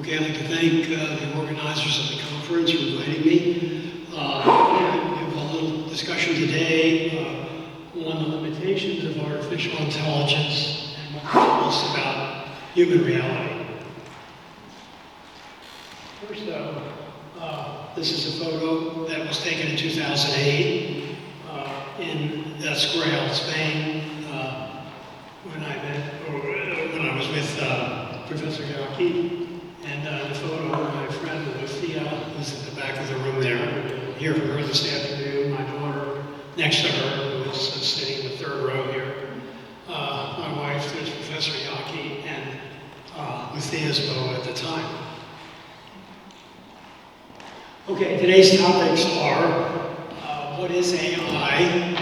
Okay, I'd like to thank the organizers of the conference for inviting me. We have a little discussion today on the limitations of artificial intelligence and what it tells us about human reality. First, though, this is a photo that was taken in 2008 in Escorial, Spain, when I was with Professor Yaki. And the photo of my friend Lucia, who's at the back of the room there. We'll hear from her this afternoon. My daughter next to her, who is sitting in the third row here. My wife, there's Professor Yaki, and Lucia's beau at the time. Okay, today's topics are what is AI?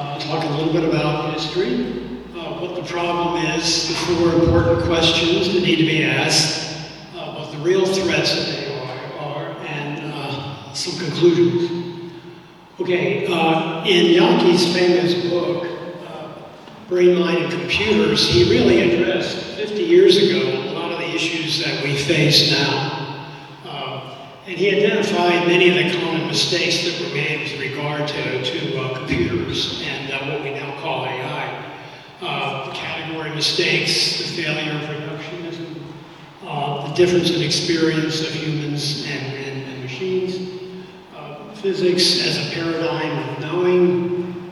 We'll talk a little bit about history, what the problem is, the four important questions that need to be asked, what the real threats of AI are, and some conclusions. Okay, in Yaki's famous book, Brain, Mind, and Computers, he really addressed 50 years ago a lot of the issues that we face now. And he identified many of the common mistakes that were made with regard to computers and what we now call AI. The category mistakes, the failure of reductionism, the difference in experience of humans and machines, physics as a paradigm of knowing,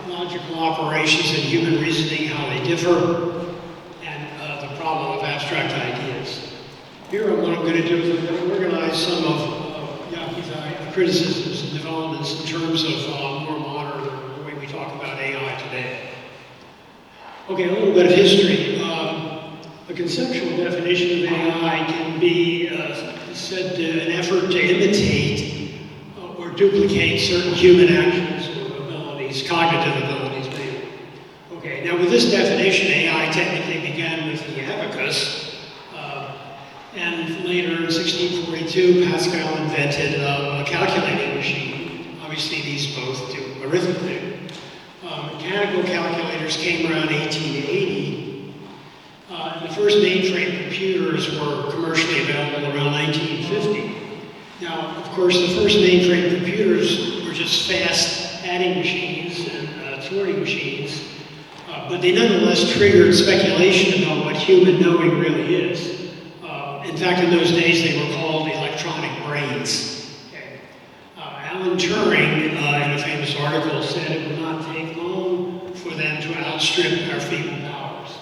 logical operations and human reasoning, how they differ, and the problem of abstract ideas. Here, what I'm going to do is I'm going to organize some of Yaki's criticisms and developments in terms of more modern, the way we talk about AI today. Okay, a little bit of history. A conceptual definition of AI can be said to an effort to imitate or duplicate certain human actions or abilities, cognitive abilities maybe. Okay, now with this definition, AI technically began with the abacus. And later, in 1642, Pascal invented a calculating machine. Obviously, these both do arithmetic. Mechanical calculators came around 1880. And the first mainframe computers were commercially available around 1950. Now, of course, the first mainframe computers were just fast adding machines and sorting machines. But they nonetheless triggered speculation about what human knowing really is. In fact, in those days, they were called electronic brains. Okay. Alan Turing, in a famous article, said it would not take long for them to outstrip our feeble powers.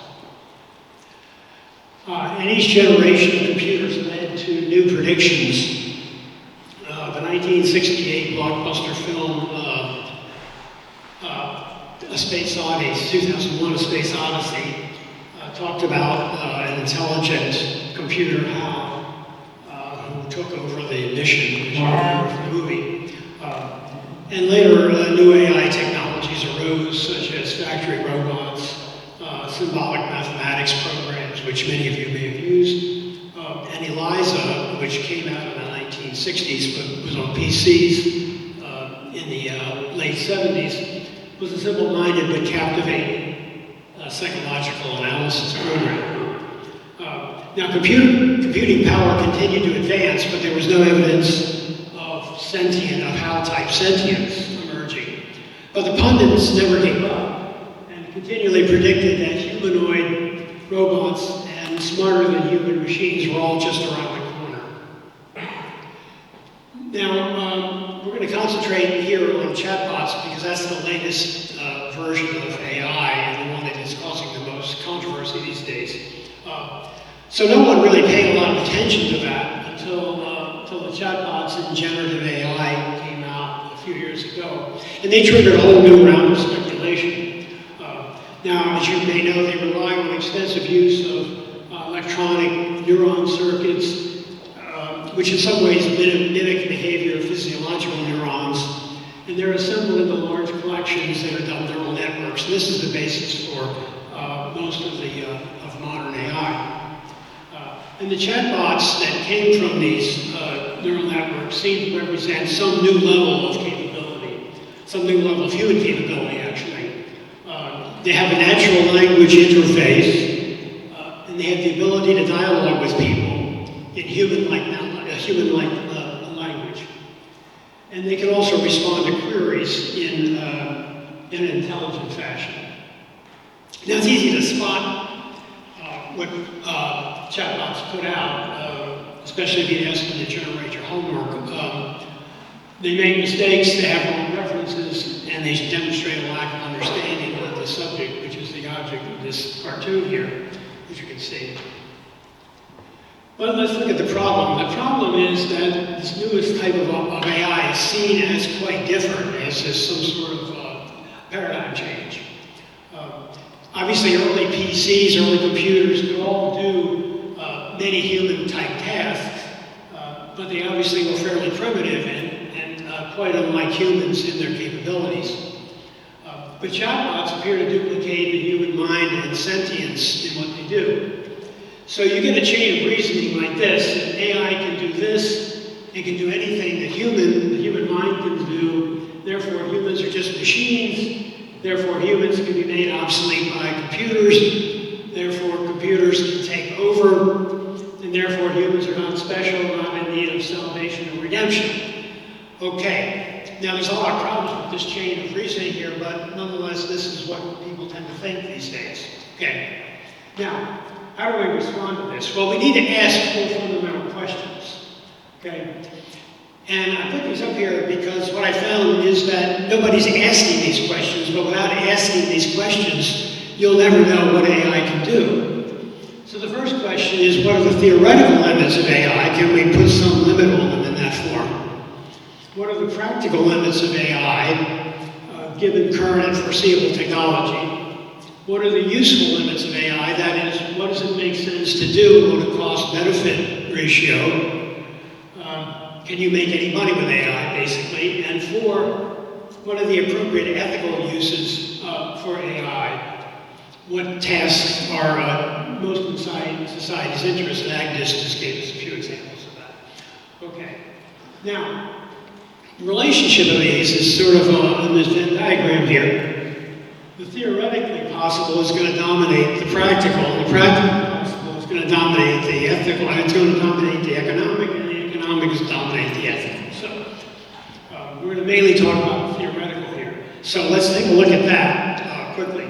And each generation of computers led to new predictions. The 1968 blockbuster film, A Space Odyssey, 2001 A Space Odyssey, talked about an intelligent computer who took over the mission, as you remember from the movie. And later, new AI technologies arose, such as factory robots, symbolic mathematics programs, which many of you may have used, and ELIZA, which came out in the 1960s but was on PCs in the late 70s, was a simple-minded but captivating psychological analysis program. Now, computing power continued to advance, but there was no evidence of HAL-type sentience emerging. But the pundits never gave up and continually predicted that humanoid robots and smarter than human machines were all just around the corner. Now, we're going to concentrate here on chatbots because that's the latest version of AI and the one that is causing the most controversy these days. So no one really paid a lot of attention to that until the chatbots and generative AI came out a few years ago. And they triggered a whole new round of speculation. Now, as you may know, they rely on extensive use of electronic neuron circuits, which in some ways mimic behavior of physiological neurons. And they're assembled into large collections that are called neural networks. And this is the basis for most of modern AI. And the chatbots that came from these neural networks seem to represent some new level of capability, some new level of human capability, actually. They have a natural language interface, and they have the ability to dialogue with people. in human-like language. And they can also respond to queries in an intelligent fashion. Now, it's easy to spot what chatbots put out, especially if you ask them to generate your homework. They make mistakes, they have wrong references, and they demonstrate a lack of understanding of the subject, which is the object of this cartoon here, as you can see. But let's look at the problem. The problem is that this newest type of AI is seen as quite different, as some sort of paradigm change. Obviously, early PCs, early computers could all do many human-type tasks, but they obviously were fairly primitive and quite unlike humans in their capabilities. But chatbots appear to duplicate the human mind and sentience in what they do. So you get a chain of reasoning like this: an AI can do this, it can do anything that the human mind can do, therefore humans are just machines, therefore humans can be made obsolete by computers, therefore computers can take over, and therefore humans are not special, not in need of salvation or redemption. Okay, now there's a lot of problems with this chain of reasoning here, but nonetheless this is what people tend to think these days. Okay, now, how do we respond to this? Well, we need to ask 4 fundamental questions, okay? And I put these up here because what I found is that nobody's asking these questions, but without asking these questions, you'll never know what AI can do. So the first question is, what are the theoretical limits of AI? Can we put some limit on them in that form? What are the practical limits of AI, given current and foreseeable technology? What are the useful limits of AI? That is, what does it make sense to do? What a cost-benefit ratio? Can you make any money with AI, basically? And 4, what are the appropriate ethical uses for AI? What tasks are most in society's interest? And Agnes just gave us a few examples of that. Okay. Now, the relationship of these is sort of on this Venn diagram here. The theoretically possible is going to dominate the practical, and the practical possible is going to dominate the ethical, and it's going to dominate the economic, and the economic is going to dominate the ethical. So we're going to mainly talk about the theoretical here. So let's take a look at that quickly.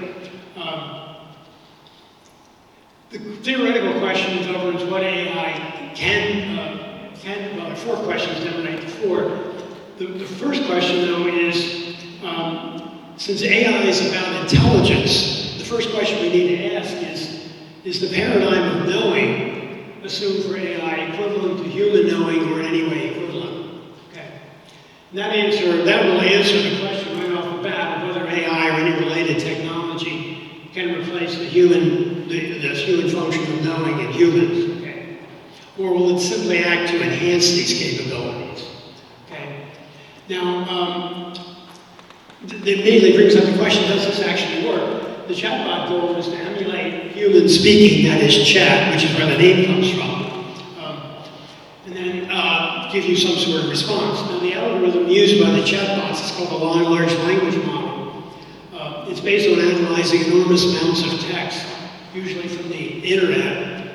The theoretical question governs what AI can, well, there are 4 questions that emanate the 4. The first question, though, is, since AI is about intelligence, the first question we need to ask is the paradigm of knowing assumed for AI equivalent to human knowing or in any way equivalent? Okay. And that will answer the question right off the bat of whether AI or any related technology can replace the human function of knowing in humans, okay? Or will it simply act to enhance these capabilities? Okay. Now, it immediately brings up the question, does this actually work? The chatbot goal is to emulate human speaking, that is chat, which is where the name comes from, and then give you some sort of response. Now, the algorithm used by the chatbots is called a large language model. It's based on analyzing enormous amounts of text, usually from the internet,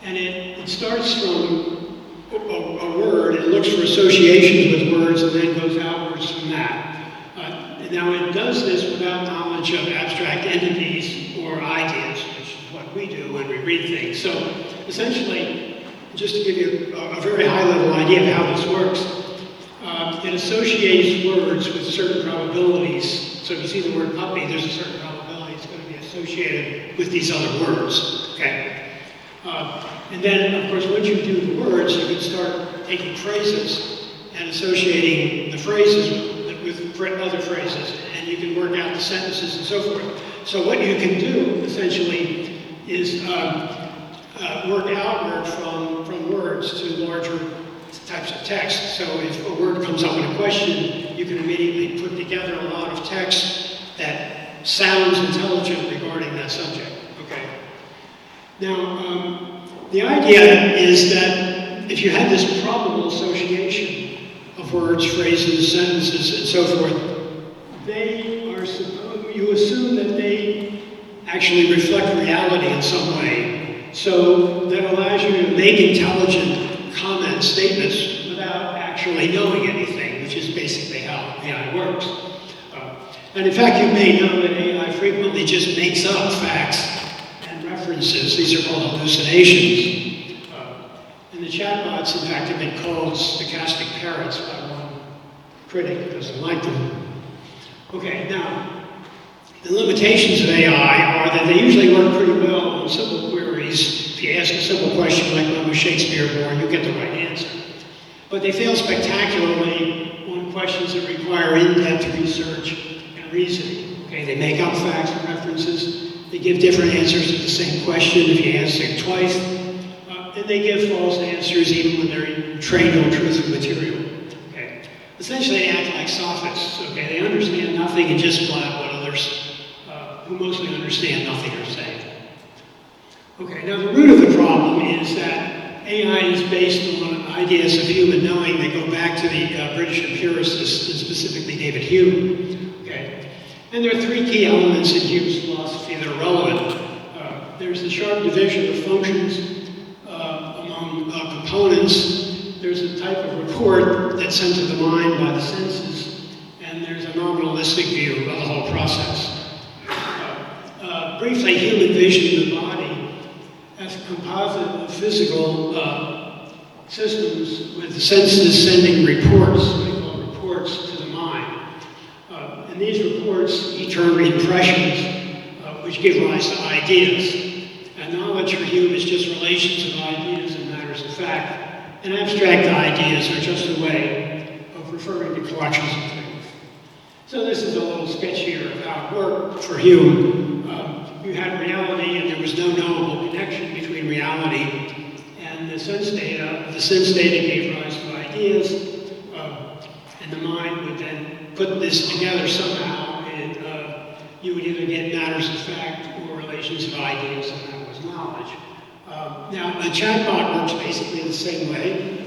and it starts from a word, it looks for associations with words, and then goes outwards from that. Now, it does this without knowledge of abstract entities or ideas, which is what we do when we read things. So, essentially, just to give you a very high-level idea of how this works, it associates words with certain probabilities. So if you see the word puppy, there's a certain probability it's going to be associated with these other words, okay? And then, of course, once you do the words, you can start taking phrases and associating the phrases with other phrases, and you can work out the sentences and so forth. So what you can do, essentially, is work outward from words to larger types of text. So if a word comes up in a question, you can immediately put together a lot of text that sounds intelligent regarding that subject, okay? Now, the idea is that if you have this probable association of words, phrases, sentences, and so forth, you assume that they actually reflect reality in some way. So that allows you to make intelligent comment statements without actually knowing anything, which is basically how AI works. And in fact, you may know that AI frequently just makes up facts and references. These are called hallucinations. And the chatbots, in fact, have been called stochastic parrots by one critic who doesn't like them. Okay, now, the limitations of AI are that they usually work pretty well on simple queries. If you ask a simple question like, when was Shakespeare born, you'll get the right answer. But they fail spectacularly on questions that require in-depth research and reasoning. Okay, they make up facts and references. They give different answers to the same question if you ask it twice. And they give false answers even when they're trained on truthful material. Okay. Essentially, they act like sophists. Okay, they understand nothing and just blab what others who mostly understand nothing are saying. Okay, now the root of the problem is that AI is based on ideas of human knowing that go back to the British empiricists, and specifically David Hume. Okay, and there are three key elements in Hume's philosophy that are relevant. There's the sharp division of functions among components. There's a type of report that's sent to the mind by the senses, and there's a nominalistic view of the whole process. Briefly, Hume envisioned the body as a composite of physical systems with the senses sending reports, what we call reports, to the mind. And these reports he termed impressions, which give rise to ideas. And knowledge for Hume is just relations of ideas and matters of fact. And abstract ideas are just a way of referring to collections of things. So this is a little sketch here of how it worked for Hume. You had reality, and there was no knowable connection between reality and the sense data. The sense data gave rise to ideas, and the mind would then put this together somehow, and you would either get matters of fact or relations of ideas, and that was knowledge. Now, a chatbot works basically the same way.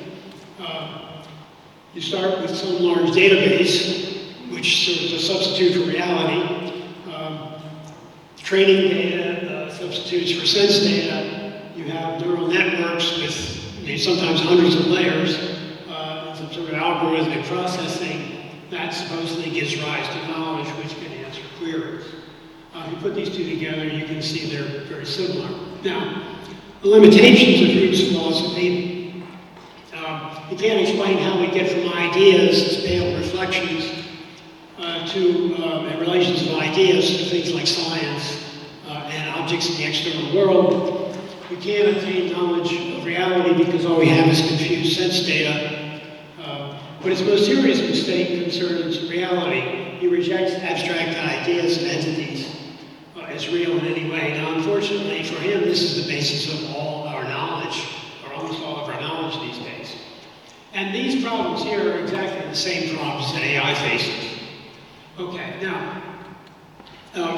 You start with some large database, which serves as a substitute for reality. Training data substitutes for sense data. You have neural networks with sometimes hundreds of layers, some sort of algorithmic processing that supposedly gives rise to knowledge, which can answer queries. If you put these two together, you can see they're very similar. Now, the limitations of Hume's philosophy, you can't explain how we get from ideas as pale reflections to relations of ideas to things like science and objects in the external world. We can't attain knowledge of reality because all we have is confused sense data. But his most serious mistake concerns reality. He rejects abstract ideas and entities as real in any way. Now, unfortunately for him, this is the basis of all our knowledge, or almost all of our knowledge these days. And these problems here are exactly the same problems that AI faces. Okay, now,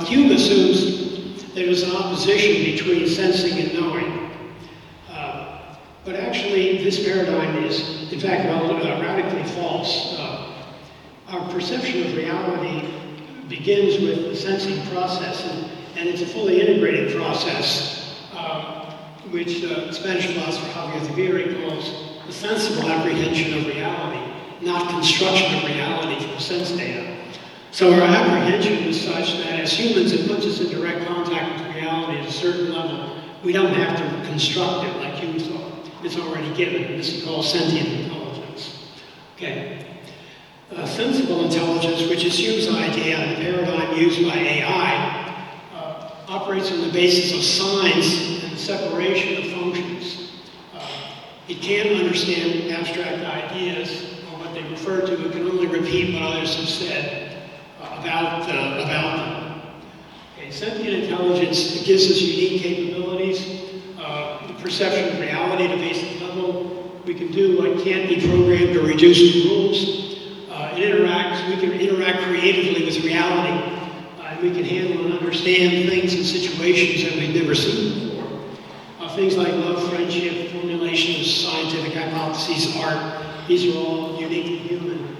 Hume assumes there's an opposition between sensing and knowing. But actually, this paradigm is, in fact, radically false. Our perception of reality begins with the sensing process, and it's a fully integrated process, which Spanish philosopher Javier Taviri calls the sensible apprehension of reality, not construction of reality from sense data. So our apprehension is such that as humans, it puts us in direct contact with reality at a certain level. We don't have to construct it like Hume thought. It's already given. This is called sentient intelligence. Okay. Sensible intelligence, which is Hume's idea and the paradigm used by AI, operates on the basis of signs and the separation of functions. It can't understand abstract ideas or what they refer to. It can only repeat what others have said about them. Okay, sentient intelligence gives us unique capabilities, the perception of reality at a basic level. We can do what can't be programmed or reduced to rules. We can interact creatively with reality. And we can handle and understand things and situations that we've never seen before. Things like love, friendship, formulation of scientific hypotheses, art, these are all uniquely human.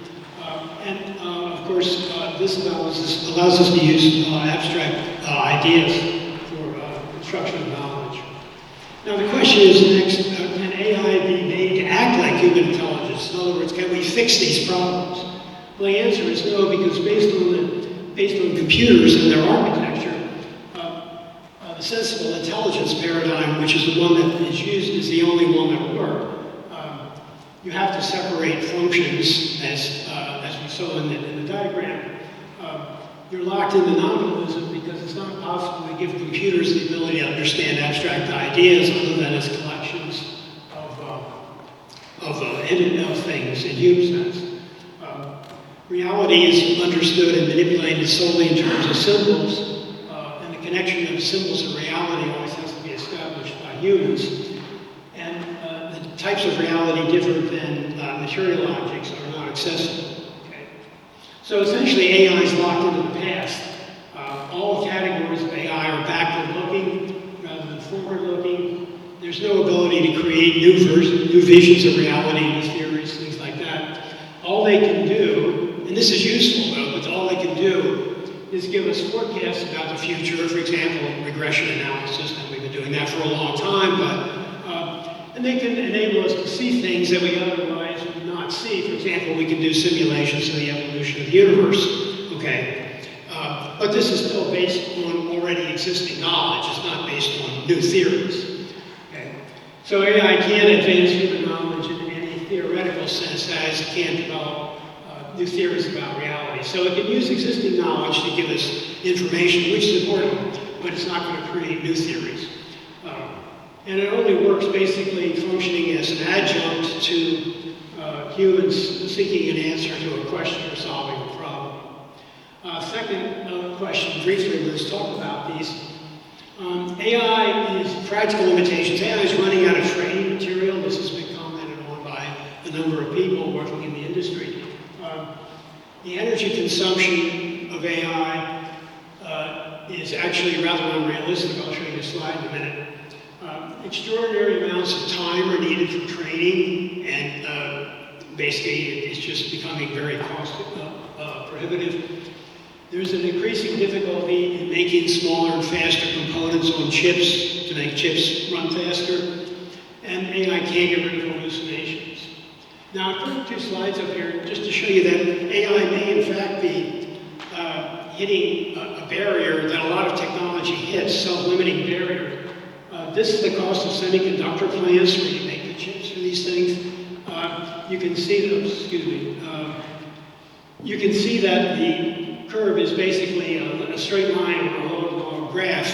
Of course, this allows us to use abstract ideas for construction of knowledge. Now the question is next, can AI be made to act like human intelligence? In other words, can we fix these problems? Well, the answer is no, because based on computers and their architecture, the sensible intelligence paradigm, which is the one that is used, is the only one that will work. You have to separate functions, as we saw in the diagram. You're locked into nominalism because it's not possible to give computers the ability to understand abstract ideas other than as collections of things in human sense. Reality is understood and manipulated solely in terms of symbols, and the connection of symbols and reality always has to be established by humans. And the types of reality different than material objects are not accessible. So essentially, AI is locked into the past. All categories of AI are backward-looking rather than forward-looking. There's no ability to create new visions of reality, new theories, things like that. All they can do, and this is useful though, but all they can do is give us forecasts about the future. For example, regression analysis, and we've been doing that for a long time, and they can enable us to see things that we otherwise would not see. For example, we can do simulations of the evolution of the universe, okay? But this is still based on already existing knowledge. It's not based on new theories, okay? So AI can't advance human knowledge in any theoretical sense as it can develop new theories about reality. So it can use existing knowledge to give us information, which is important, but it's not going to create new theories. And it only works basically functioning as an adjunct to humans seeking an answer to a question or solving a problem. Second question, briefly, let's talk about these. AI is practical limitations. AI is running out of training material. This has been commented on by a number of people working in the industry. The energy consumption of AI is actually rather unrealistic. I'll show you a slide in a minute. Extraordinary amounts of time are needed for training, and basically it's just becoming very cost prohibitive. There's an increasing difficulty in making smaller and faster components on chips to make chips run faster, and AI can't get rid of hallucinations. Now, I put two slides up here just to show you that AI may in fact be hitting a barrier that a lot of technology hits, self-limiting barrier. This is the cost of semiconductor plants where you make the chips for these things. You can see those, you can see that the curve is basically a straight line or a long graph,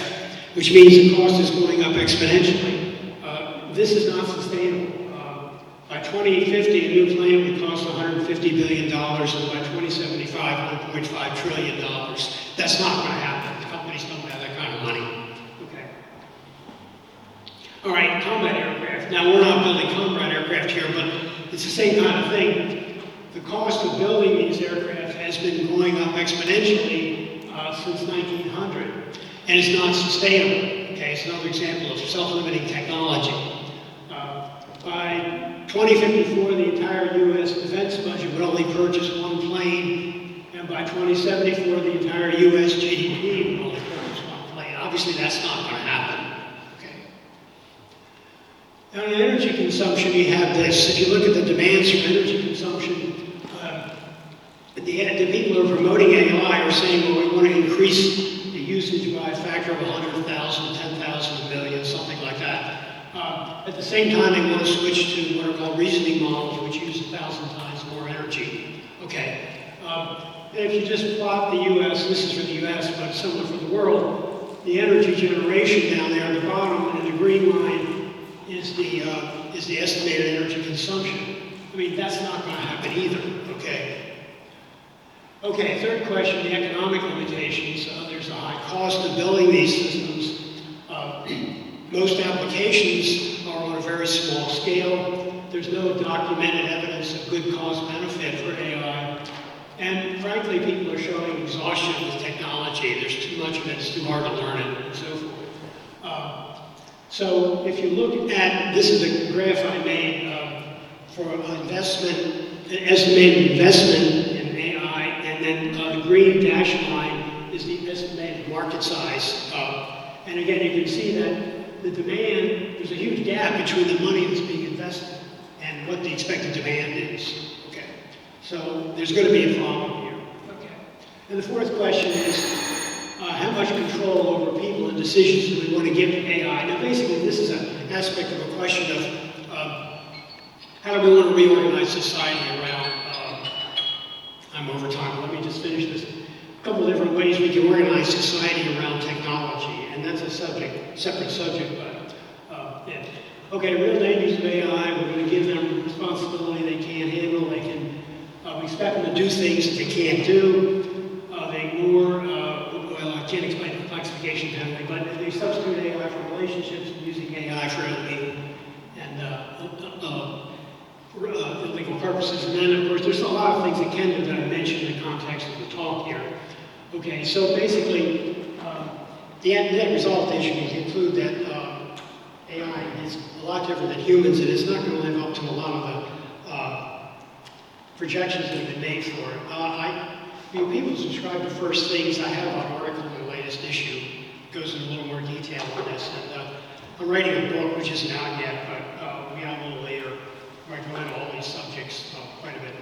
which means the cost is going up exponentially. This is not sustainable. By 2050, a new plant would cost $150 billion, and by 2075, $1.5 trillion. That's not going to happen. The companies don't have that kind of money. All right, combat aircraft. Now, we're not building combat aircraft here, but it's the same kind of thing. The cost of building these aircraft has been going up exponentially since 1900, and it's not sustainable. Okay, it's another example of self-limiting technology. By 2054, the entire U.S. defense budget would only purchase one plane, and by 2074, the entire U.S. GDP would only purchase one plane. Obviously, that's not going to happen. Now, in energy consumption, you have this. If you look at the demands for energy consumption, the people who are promoting AI are saying, well, we want to increase the usage by a factor of 100,000, 10,000, a million, something like that. At the same time, they want to switch to what are called reasoning models, which use 1,000 times more energy. Okay. And if you just plot the U.S., this is for the U.S., but similar for the world, the energy generation down there at the bottom, and the green line is the estimated energy consumption. I mean, that's not going to happen either, okay? Okay, third question, the economic limitations. There's a high cost of building these systems. Most applications are on a very small scale. There's no documented evidence of good cost benefit for AI. And frankly, people are showing exhaustion with technology. There's too much of it, it's too hard to learn it, and so forth. So if you look at, this is a graph I made for investment, estimated investment in AI, and then the green dashed line is the estimated market size. And again, you can see that the demand, there's a huge gap between the money that's being invested and what the expected demand is. Okay, so there's going to be a problem here. Okay, and the fourth question is, how much control over people and decisions do we want to give to AI? Now, basically, this is an aspect of a question of how do we want to reorganize society around, I'm over time, let me just finish this. A couple of different ways we can organize society around technology, and that's a separate subject, but yeah. Okay, real dangers of AI, we're going to give them responsibility they can't handle, we expect them to do things that they can't do, they ignore, well, I can't explain the classification penalty, but they substitute AI for relationships, using AI for illegal purposes. And then, of course, there's a lot of things that can do that I mentioned in the context of the talk here. Okay, so basically, the end result is you can conclude that AI is a lot different than humans, and it's not going to live up to a lot of the projections that have been made for it. People subscribe to First Things. I have an article in the latest issue that goes into a little more detail on this. And I'm writing a book which isn't out yet, but we have a little later where I go into all these subjects quite a bit